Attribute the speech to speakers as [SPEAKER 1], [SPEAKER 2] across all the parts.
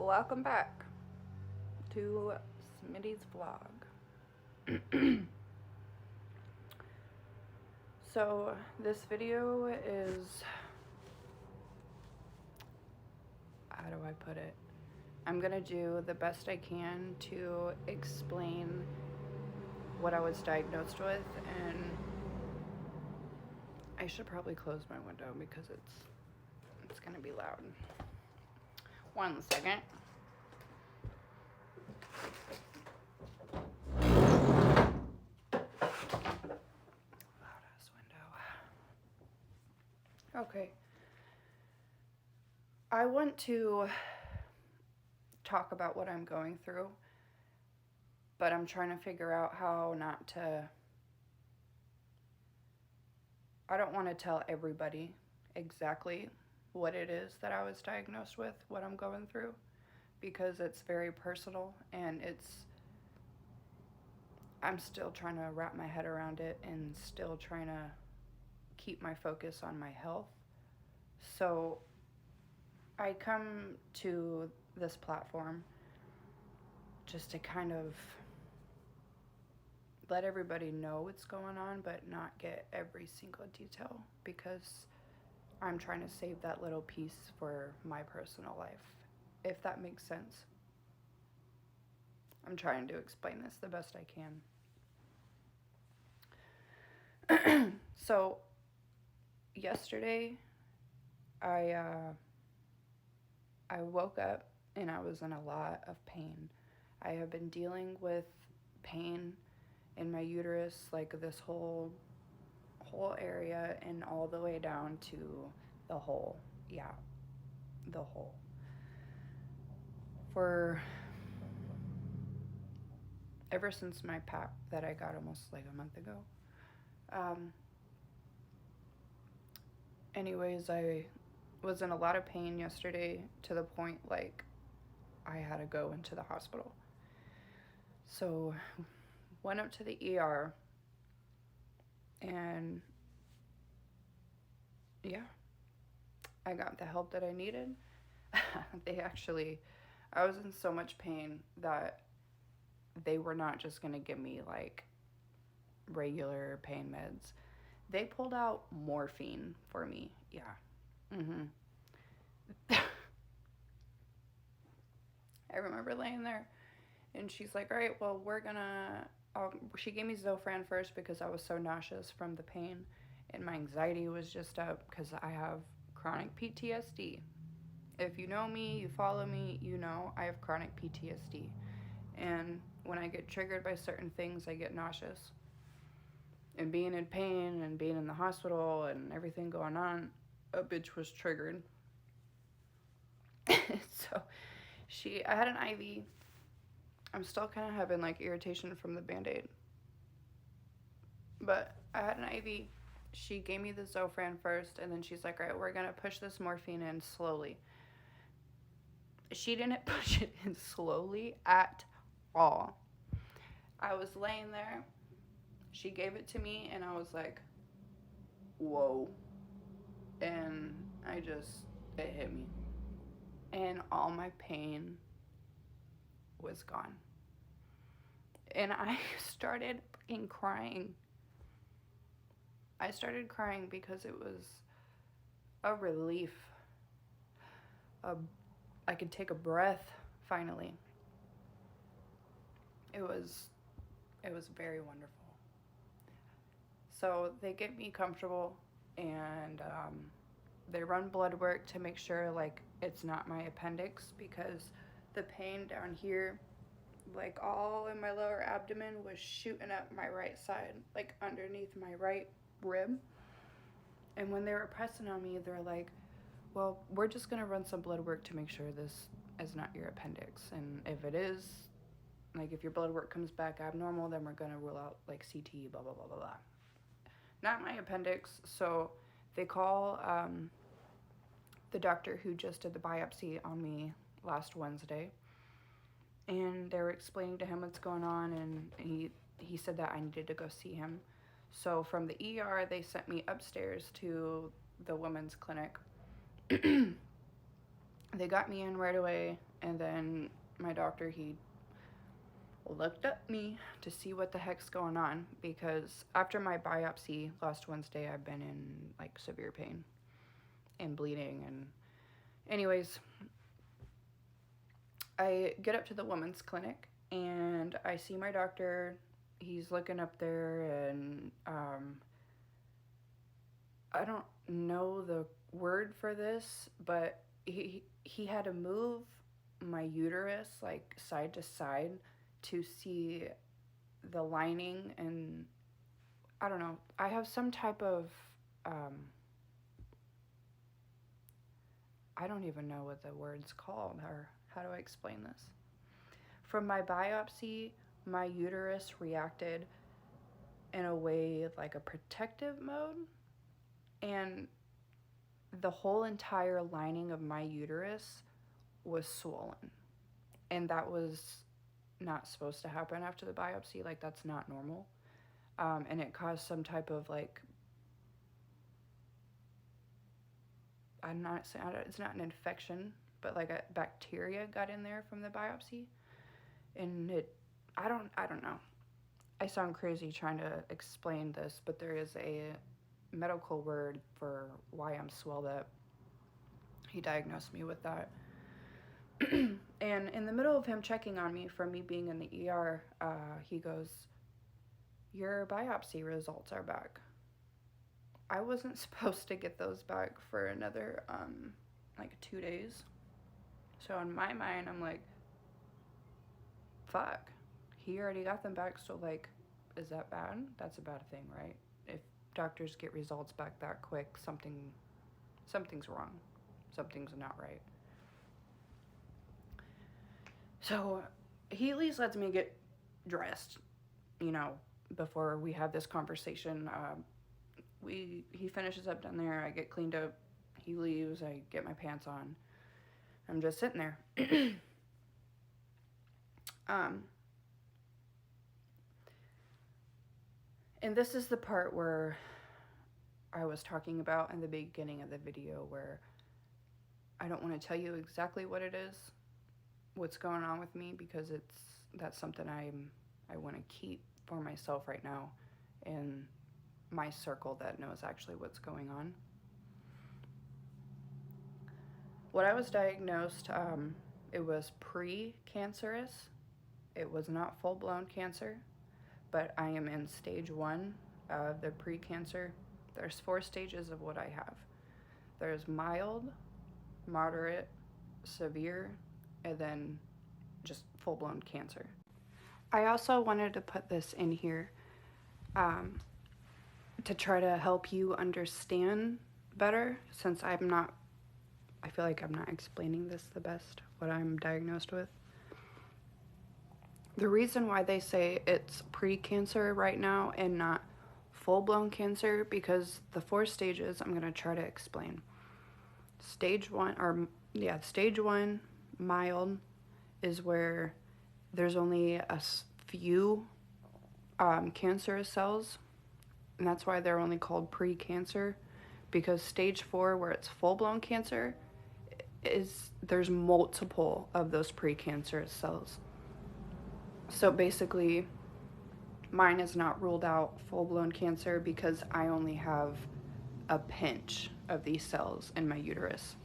[SPEAKER 1] welcome back to Smitty's vlog. So, this video is, how do I put it? I'm gonna do the best I can to explain what I was diagnosed with, and I should probably close my window because it's gonna be loud. 1 second. Loud-ass window. Okay. I want to talk about what I'm going through, but I'm trying to figure out how not to. I don't want to tell everybody exactly what it is that I was diagnosed with, what I'm going through, because it's very personal and I'm still trying to wrap my head around it and still trying to keep my focus on my health. So I come to this platform just to kind of let everybody know what's going on, but not get every single detail, because I'm trying to save that little piece for my personal life, if that makes sense. I'm trying to explain this the best I can. So, yesterday, I woke up and I was in a lot of pain. I have been dealing with pain in my uterus, like this whole area, and all the way down to the hole. Yeah, the hole. For ever since my PAP that I got almost like a month ago. Anyways, I was in a lot of pain yesterday to the point like I had to go into the hospital. So went up to the ER, and yeah, I got the help that I needed. I was in so much pain that they were not just gonna give me like regular pain meds. They pulled out morphine for me. Yeah. I remember laying there, and she's like, all right, well, she gave me Zofran first because I was so nauseous from the pain, and my anxiety was just up because I have chronic PTSD. If you know me, you follow me, you know I have chronic PTSD. And when I get triggered by certain things, I get nauseous. And being in pain and being in the hospital and everything going on, a bitch was triggered. So I had an IV. I'm still kind of having like irritation from the Band-Aid. But I had an IV. She gave me the Zofran first, and then she's like, all right, we're going to push this morphine in slowly. She didn't push it in slowly at all. I was laying there. She gave it to me, and I was like, whoa. And it hit me. And all my pain was gone. And I started freaking crying. I started crying because it was a relief. I could take a breath, finally. It was very wonderful. So they get me comfortable, and they run blood work to make sure like it's not my appendix, because the pain down here, like all in my lower abdomen, was shooting up my right side, like underneath my right rib. And when they were pressing on me, they're like, well, we're just going to run some blood work to make sure this is not your appendix. And if it is, like if your blood work comes back abnormal, then we're going to rule out like CT, blah, blah, blah, blah, blah. Not my appendix. So they call the doctor who just did the biopsy on me last Wednesday. And they were explaining to him what's going on, and he said that I needed to go see him. So from the ER, they sent me upstairs to the women's clinic. They got me in right away, And then my doctor, he looked at me to see what the heck's going on, because after my biopsy last Wednesday, I've been in like severe pain and bleeding. And anyways, I get up to the women's clinic and I see my doctor. He's looking up there, and I don't know the word for this, but he had to move my uterus like side to side to see the lining. And I don't know, I have some type of I don't even know what the word's called, or how do I explain this. From my biopsy, my uterus reacted in a way like a protective mode, and the whole entire lining of my uterus was swollen. And that was not supposed to happen after the biopsy. Like, that's not normal. And it caused some type of like, I'm not saying, it's not an infection, but like a bacteria got in there from the biopsy. And I don't know. I sound crazy trying to explain this, but there is a medical word for why I'm swelled up. He diagnosed me with that. And in the middle of him checking on me from me being in the ER, he goes, "Your biopsy results are back." I wasn't supposed to get those back for another like 2 days. So in my mind, I'm like, fuck, he already got them back, so like, is that bad? That's a bad thing, right? If doctors get results back that quick, something's wrong. Something's not right. So he at least lets me get dressed, before we have this conversation. He finishes up down there, I get cleaned up, he leaves, I get my pants on. I'm just sitting there. And this is the part where I was talking about in the beginning of the video, where I don't want to tell you exactly what it is, what's going on with me, because that's something I want to keep for myself right now, in my circle that knows actually what's going on. What I was diagnosed, it was pre-cancerous. It was not full-blown cancer, but I am in stage 1 of the pre-cancer. There's 4 stages of what I have. There's mild, moderate, severe, and then just full-blown cancer. I also wanted to put this in here to try to help you understand better, since I feel like I'm not explaining this the best, what I'm diagnosed with. The reason why they say it's pre-cancer right now and not full-blown cancer, because the 4 stages I'm going to try to explain. Stage 1, mild, is where there's only a few cancerous cells, and that's why they're only called pre-cancer, because stage 4, where it's full-blown cancer, there's multiple of those pre-cancerous cells. So basically, mine is not ruled out full-blown cancer because I only have a pinch of these cells in my uterus.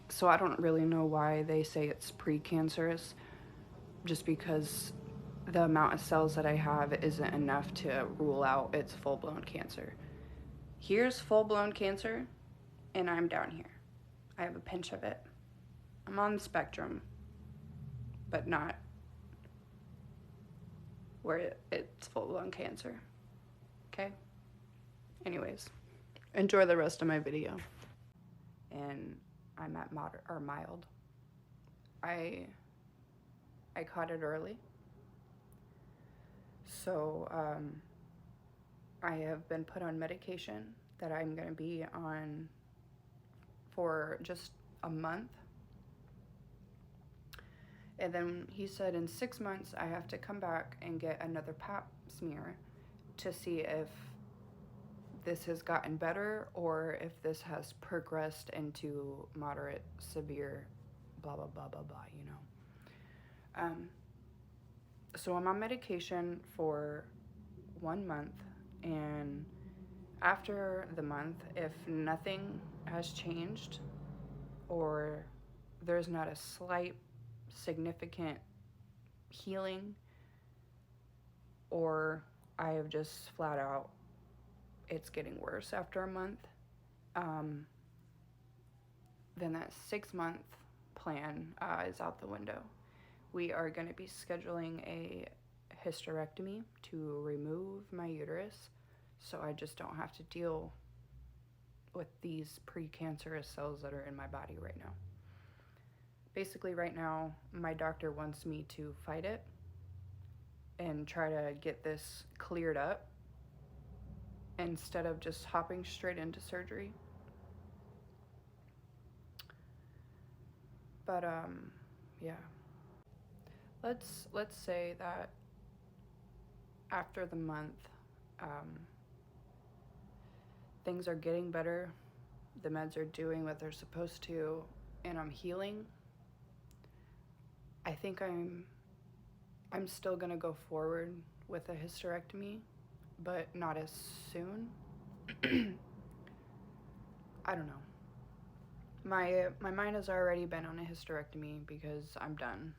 [SPEAKER 1] So I don't really know why they say it's precancerous, just because the amount of cells that I have isn't enough to rule out it's full-blown cancer. Here's full-blown cancer, and I'm down here. I have a pinch of it. I'm on the spectrum, but not where it's full-blown cancer. Okay? Anyways, enjoy the rest of my video. And I'm at moderate or mild. I caught it early. So I have been put on medication that I'm going to be on for just a month. And then he said in 6 months I have to come back and get another pap smear to see if this has gotten better or if this has progressed into moderate, severe blah, blah, blah, blah, blah, you know. So I'm on medication for 1 month, and after the month, if nothing has changed or there's not a slight significant healing, or I have just flat out, it's getting worse after a month, then that 6-month plan is out the window. We are going to be scheduling a hysterectomy to remove my uterus, so I just don't have to deal with these precancerous cells that are in my body right now. Basically, right now, my doctor wants me to fight it and try to get this cleared up instead of just hopping straight into surgery. But yeah. Let's say that after the month, things are getting better, the meds are doing what they're supposed to, and I'm healing. I think I'm still gonna go forward with a hysterectomy, but not as soon. I don't know. My mind has already been on a hysterectomy because I'm done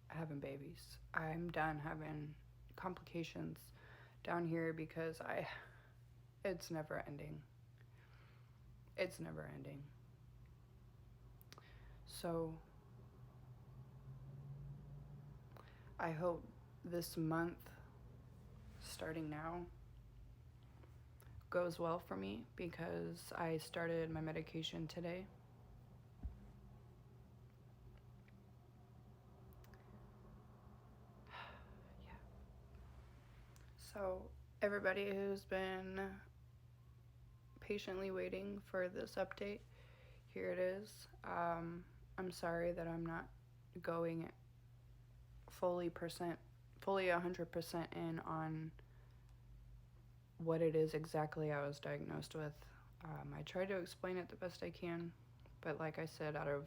[SPEAKER 1] having babies. I'm done having complications down here because it's never ending. It's never ending. So I hope this month, starting now, goes well for me because I started my medication today. Yeah. So everybody who's been patiently waiting for this update, here it is. I'm sorry that I'm not going fully 100% in on what it is exactly I was diagnosed with. I tried to explain it the best I can, but like I said, out of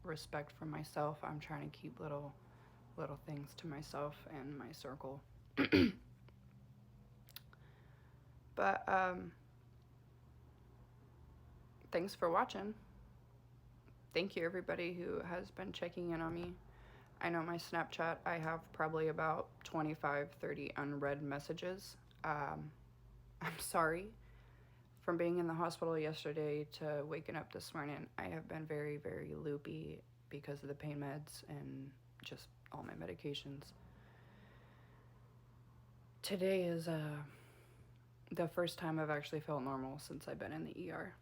[SPEAKER 1] respect for myself, I'm trying to keep little things to myself and my circle. But thanks for watching. Thank you everybody who has been checking in on me. I know my Snapchat, I have probably about 25-30 unread messages. I'm sorry. From being in the hospital yesterday to waking up this morning, I have been very, very loopy because of the pain meds and just all my medications. Today is the first time I've actually felt normal since I've been in the ER.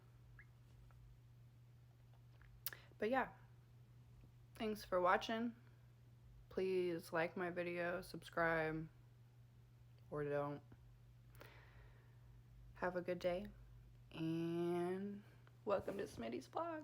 [SPEAKER 1] But yeah, thanks for watching. Please like my video, subscribe, or don't. Have a good day, and welcome to Smitty's vlog.